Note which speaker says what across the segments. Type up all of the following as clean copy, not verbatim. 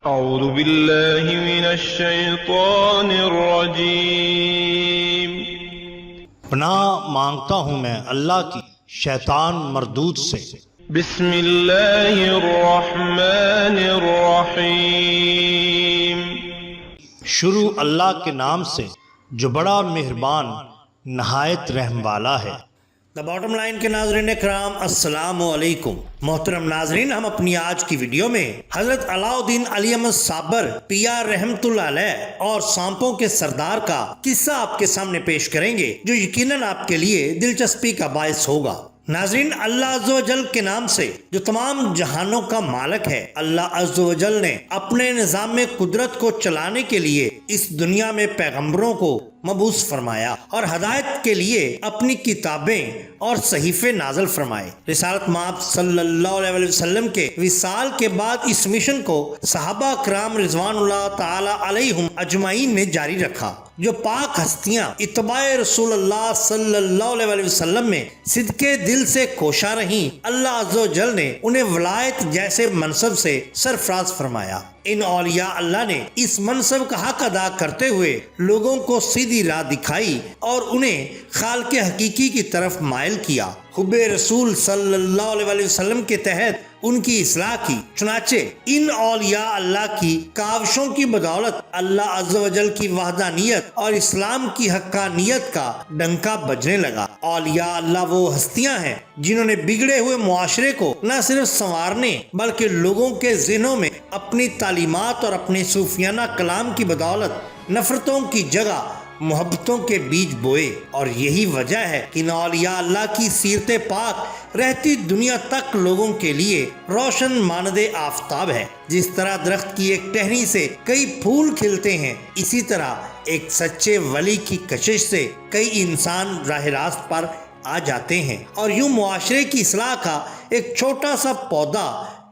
Speaker 1: اعوذ باللہ من الشیطان الرجیم۔
Speaker 2: پناہ مانگتا ہوں میں اللہ کی شیطان مردود سے۔
Speaker 1: بسم اللہ الرحمن الرحیم۔
Speaker 2: شروع اللہ کے نام سے جو بڑا مہربان نہایت رحم والا ہے۔ دا باٹم لائن کے ناظرین اکرام، السلام علیکم۔ محترم ناظرین، ہم اپنی آج کی ویڈیو میں حضرت علاء الدین علی احمد صابر پیر رحمت اللہ علیہ اور سانپوں کے سردار کا قصہ آپ کے سامنے پیش کریں گے، جو یقیناً آپ کے لیے دلچسپی کا باعث ہوگا۔ ناظرین، اللہ عز و جل کے نام سے جو تمام جہانوں کا مالک ہے، اللہ عز و جل نے اپنے نظام قدرت کو چلانے کے لیے اس دنیا میں پیغمبروں کو مبعوث فرمایا اور ہدایت کے لیے اپنی کتابیں اور صحیفے نازل فرمائے۔ رسالت مآب صلی اللہ علیہ وسلم کے وصال کے بعد اس مشن کو صحابہ کرام رضوان اللہ تعالی علیہم اجمعین نے جاری رکھا۔ جو پاک ہستیاں اتباع رسول اللہ صلی اللہ علیہ وسلم میں صدقے دل سے کوشاں رہیں، اللہ عز و جل نے انہیں ولایت جیسے منصب سے سرفراز فرمایا۔ ان اولیاء اللہ نے اس منصب کا حق ادا کرتے ہوئے لوگوں کو سیدھی راہ دکھائی اور انہیں خالق حقیقی کی طرف مائل کیا۔ حب رسول صلی اللہ علیہ وسلم کے تحت ان کی اصلاح کی۔ چنانچہ ان اولیاء اللہ کی کاوشوں کی بدولت اللہ عز و جل کی وحدانیت اور اسلام کی حقانیت کا ڈنکا بجنے لگا۔ اولیاء اللہ وہ ہستیاں ہیں جنہوں نے بگڑے ہوئے معاشرے کو نہ صرف سنوارنے بلکہ لوگوں کے ذہنوں میں اپنی تعلیمات اور اپنے صوفیانہ کلام کی بدولت نفرتوں کی جگہ محبتوں کے بیج بوئے، اور یہی وجہ ہے کہ اولیاء اللہ کی سیرت پاک رہتی دنیا تک لوگوں کے لیے روشن مانند آفتاب ہے۔ جس طرح درخت کی ایک ٹہنی سے کئی پھول کھلتے ہیں، اسی طرح ایک سچے ولی کی کشش سے کئی انسان راہ راست پر آ جاتے ہیں، اور یوں معاشرے کی اصلاح کا ایک چھوٹا سا پودا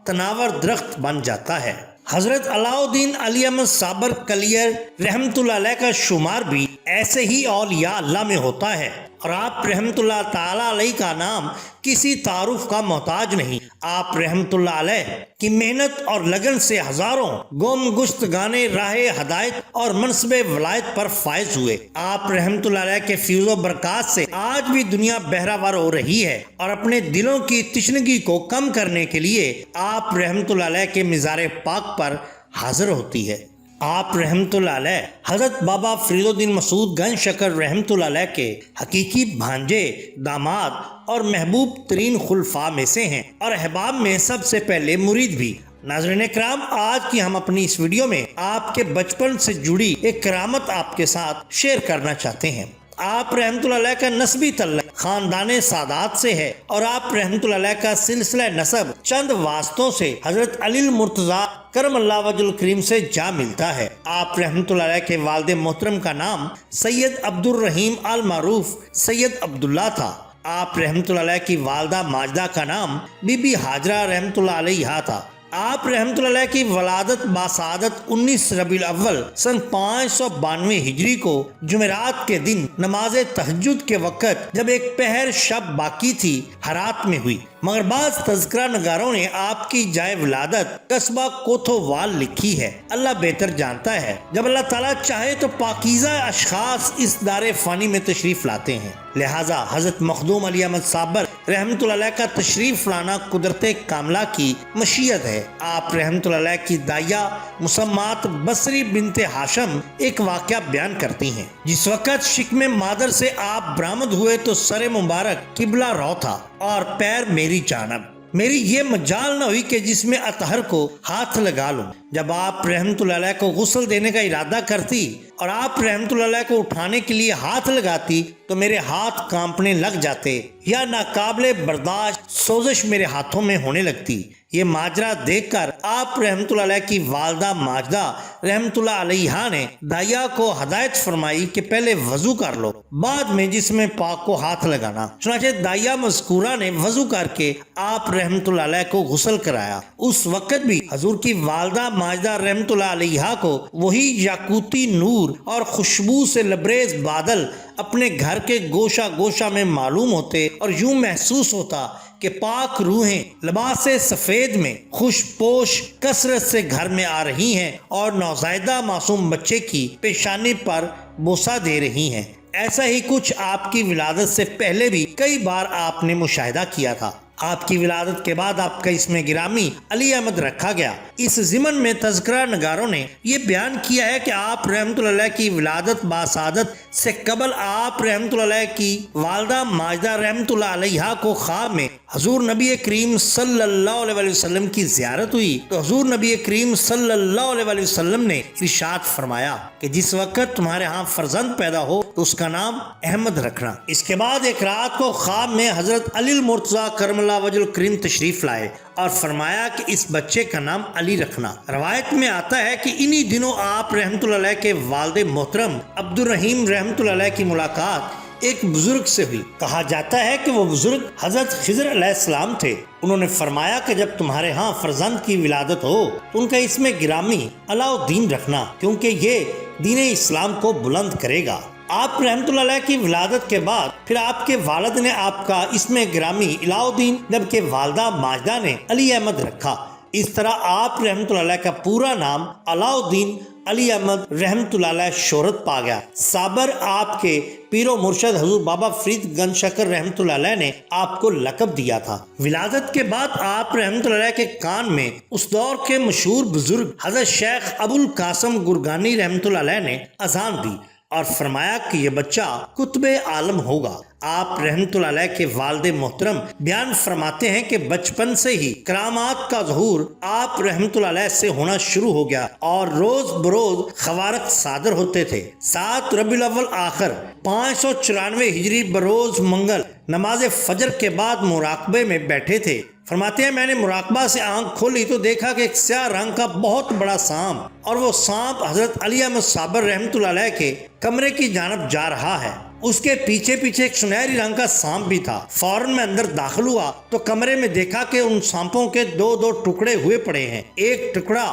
Speaker 2: تناور درخت بن جاتا ہے۔ حضرت علاء الدین علی احمد صابر کلیر رحمت اللہ علیہ کا شمار بھی ایسے ہی اولیاء اللہ میں ہوتا ہے، اور آپ رحمت اللہ تعالی علیہ کا نام کسی تعارف کا محتاج نہیں۔ آپ رحمت اللہ علیہ کی محنت اور لگن سے ہزاروں گم گشت گانے راہ ہدایت اور منصب ولایت پر فائز ہوئے۔ آپ رحمت اللہ علیہ کے فیض و برکات سے آج بھی دنیا بہراور ہو رہی ہے، اور اپنے دلوں کی تشنگی کو کم کرنے کے لیے آپ رحمت اللہ علیہ کے مزار پاک پر حاضر ہوتی ہے۔ آپ رحمت اللہ علیہ حضرت بابا فرید الدین مسعود گنج شکر رحمت اللہ علیہ کے حقیقی بھانجے، داماد اور محبوب ترین خلفاء میں سے ہیں، اور احباب میں سب سے پہلے مرید بھی۔ ناظرین کرام، آج کی ہم اپنی اس ویڈیو میں آپ کے بچپن سے جڑی ایک کرامت آپ کے ساتھ شیئر کرنا چاہتے ہیں۔ آپ رحمت اللہ علیہ کا نسبی تعلق خاندان سادات سے ہے، اور آپ رحمت اللہ علیہ کا سلسلہ نسب چند واسطوں سے حضرت علی المرتضیٰ کرم اللہ وجہ الکریم سے جا ملتا ہے۔ آپ رحمت اللہ علیہ کے والد محترم کا نام سید عبد الرحیم المعروف سید عبداللہ تھا۔ آپ رحمت اللہ علیہ کی والدہ ماجدہ کا نام بی بی ہاجرہ رحمت اللہ علیہ تھا۔ آپ رحمت اللہ علیہ کی ولادت باسعادت 19 ربیع الاول سن 592 ہجری کو جمعرات کے دن نماز تہجد کے وقت جب ایک پہر شب باقی تھی ہرات میں ہوئی، مگر بعض تذکرہ نگاروں نے آپ کی جائے ولادت قصبہ کوتھووال لکھی ہے۔ اللہ بہتر جانتا ہے، جب اللہ تعالیٰ چاہے تو پاکیزہ اشخاص اس دار فانی میں تشریف لاتے ہیں، لہٰذا حضرت مخدوم علی احمد صابر رحمت اللہ علیہ کا تشریف لانا قدرت کاملہ کی مشیت ہے۔ آپ رحمت اللہ علیہ کی دائیا مسمات بصری بنت ہاشم ایک واقعہ بیان کرتی ہیں۔ جس وقت شکم مادر سے آپ برآمد ہوئے تو سر مبارک قبلہ رو تھا اور پیر میری جانب۔ میری یہ مجال نہ ہوئی کہ جس میں اطہر کو ہاتھ لگا لوں۔ جب آپ رحمت اللہ علیہ کو غسل دینے کا ارادہ کرتی اور آپ رحمت اللہ علیہ کو اٹھانے کے لیے ہاتھ لگاتی تو میرے ہاتھ کانپنے لگ جاتے، یا ناقابل برداشت سوزش میرے ہاتھوں میں ہونے لگتی۔ یہ ماجرا دیکھ کر آپ رحمت اللہ علیہ کی والدہ ماجدہ رحمت اللہ علیہ نے دائیا کو ہدایت فرمائی کہ پہلے وضو کر لو، بعد میں جسم پاک کو ہاتھ لگانا۔ چنانچہ دائیا مذکورہ نے وضو کر کے آپ رحمت اللہ علیہ کو غسل کرایا۔ اس وقت بھی حضور کی والدہ ماجدہ رحمت اللہ علیہ کو وہی یاقوتی نور اور خوشبو سے لبریز بادل اپنے گھر کے گوشہ گوشہ میں معلوم ہوتے، اور یوں محسوس ہوتا کہ پاک روحیں لباس سفید میں خوش پوش کثرت سے گھر میں آ رہی ہیں اور نوزائیدہ معصوم بچے کی پیشانی پر بوسہ دے رہی ہیں۔ ایسا ہی کچھ آپ کی ولادت سے پہلے بھی کئی بار آپ نے مشاہدہ کیا تھا۔ آپ کی ولادت کے بعد آپ کا اسم گرامی علی احمد رکھا گیا۔ اس ضمن میں تذکرہ نگاروں نے یہ بیان کیا ہے کہ آپ رحمۃ اللہ علیہ کی ولادت باسعادت سے قبل آپ رحمۃ اللہ علیہ کی والدہ ماجدہ رحمۃ اللہ علیہا کو خواب میں حضور نبی کریم صلی اللہ علیہ وسلم کی زیارت ہوئی تو حضور نبی کریم صلی اللہ علیہ وسلم نے ارشاد فرمایا کہ جس وقت تمہارے ہاں فرزند پیدا ہو تو اس کا نام احمد رکھنا۔ اس کے بعد ایک رات کو خواب میں حضرت علی المرتضیٰ کرم اللہ وجہ الکریم تشریف لائے اور فرمایا کہ اس بچے کا نام علی رکھنا۔ روایت میں آتا ہے کہ انہی دنوں آپ رحمۃ اللہ علیہ کے والد محترم عبد الرحیم رحمۃ اللہ علیہ کی ملاقات ایک بزرگ سے ہوئی۔ کہا جاتا ہے کہ وہ بزرگ حضرت خضر علیہ السلام تھے۔ انہوں نے فرمایا کہ جب تمہارے ہاں فرزند کی ولادت ہو تو ان کا اسم گرامی علاء الدین رکھنا، کیونکہ یہ دین اسلام کو بلند کرے گا۔ آپ رحمۃ اللہ علیہ کی ولادت کے بعد پھر آپ کے والد نے آپ کا اسم گرامی علاء الدین جبکہ والدہ ماجدہ نے علی احمد رکھا۔ اس طرح آپ رحمۃ اللہ علیہ کا پورا نام علاء الدین علی احمد رحمۃ اللہ علیہ شہرت پا گیا۔ صابر آپ کے پیر و مرشد حضور بابا فرید گنج شکر رحمۃ اللہ علیہ نے آپ کو لقب دیا تھا۔ ولادت کے بعد آپ رحمۃ اللہ علیہ کے کان میں اس دور کے مشہور بزرگ حضرت شیخ ابو القاسم گرگانی رحمۃ اللہ علیہ نے اذان دی اور فرمایا کہ یہ بچہ قطب عالم ہوگا۔ آپ رحمۃ اللہ علیہ کے والد محترم بیان فرماتے ہیں کہ بچپن سے ہی کرامات کا ظہور آپ رحمۃ اللہ علیہ سے ہونا شروع ہو گیا اور روز بروز خوارق صادر ہوتے تھے۔ 7 ربیع الاول آخر 594 ہجری بروز منگل نماز فجر کے بعد مراقبے میں بیٹھے تھے۔ فرماتے ہیں میں نے مراقبہ سے آنکھ کھولی تو دیکھا کہ ایک سیاہ رنگ کا بہت بڑا سانپ اور وہ سانپ حضرت علی احمد صابر رحمۃ اللہ علیہ کے کمرے کی جانب جا رہا ہے۔ اس کے پیچھے پیچھے ایک سنہری رنگ کا سانپ بھی تھا۔ فوراً میں اندر داخل ہوا تو کمرے میں دیکھا کہ ان سانپوں کے 2 ٹکڑے ہوئے پڑے ہیں۔ ایک ٹکڑا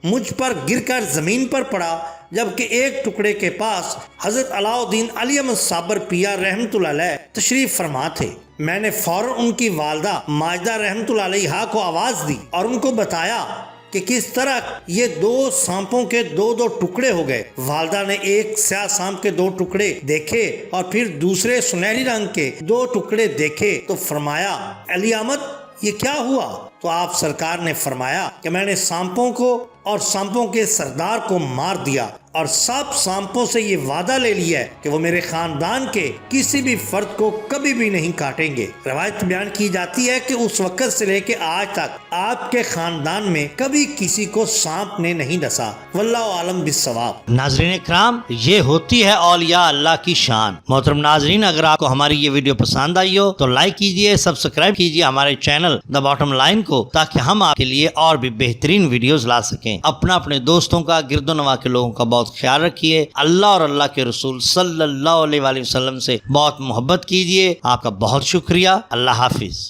Speaker 2: مجھ پر گر کر زمین پر پڑا جبکہ ایک ٹکڑے کے پاس حضرت علاء الدین علی احمد صابر پیا رحمۃ اللہ علیہ تشریف فرما تھے۔ میں نے فوراً ان کی والدہ ماجدہ رحمۃ اللہ علیہا کو آواز دی اور ان کو بتایا کہ کس طرح یہ 2 سانپوں کے 2 ٹکڑے ہو گئے۔ والدہ نے ایک سیاہ سانپ کے 2 ٹکڑے دیکھے اور پھر دوسرے سنہری رنگ کے 2 ٹکڑے دیکھے تو فرمایا علی احمد یہ کیا ہوا؟ تو آپ سرکار نے فرمایا کہ میں نے سانپوں کو اور سانپوں کے سردار کو مار دیا اور سب سانپوں سے یہ وعدہ لے لیا ہے کہ وہ میرے خاندان کے کسی بھی فرد کو کبھی بھی نہیں کاٹیں گے۔ روایت بیان کی جاتی ہے کہ اس وقت سے لے کے آج تک آپ کے خاندان میں کبھی کسی کو سانپ نے نہیں ڈسا۔ واللہ عالم بالصواب۔
Speaker 3: ناظرین اکرام، یہ ہوتی ہے اولیاء اللہ کی شان۔ محترم ناظرین، اگر آپ کو ہماری یہ ویڈیو پسند آئی ہو تو لائک کیجئے، سبسکرائب کیجئے ہمارے چینل دا باٹم لائن کو، تاکہ ہم آپ کے لیے اور بھی بہترین ویڈیوز لا سکیں۔ اپنے دوستوں کا، گرد و نواح کے لوگوں کا بہت خیال رکھیے۔ اللہ اور اللہ کے رسول صلی اللہ علیہ وسلم سے بہت محبت کیجیے۔ آپ کا بہت شکریہ۔ اللہ حافظ۔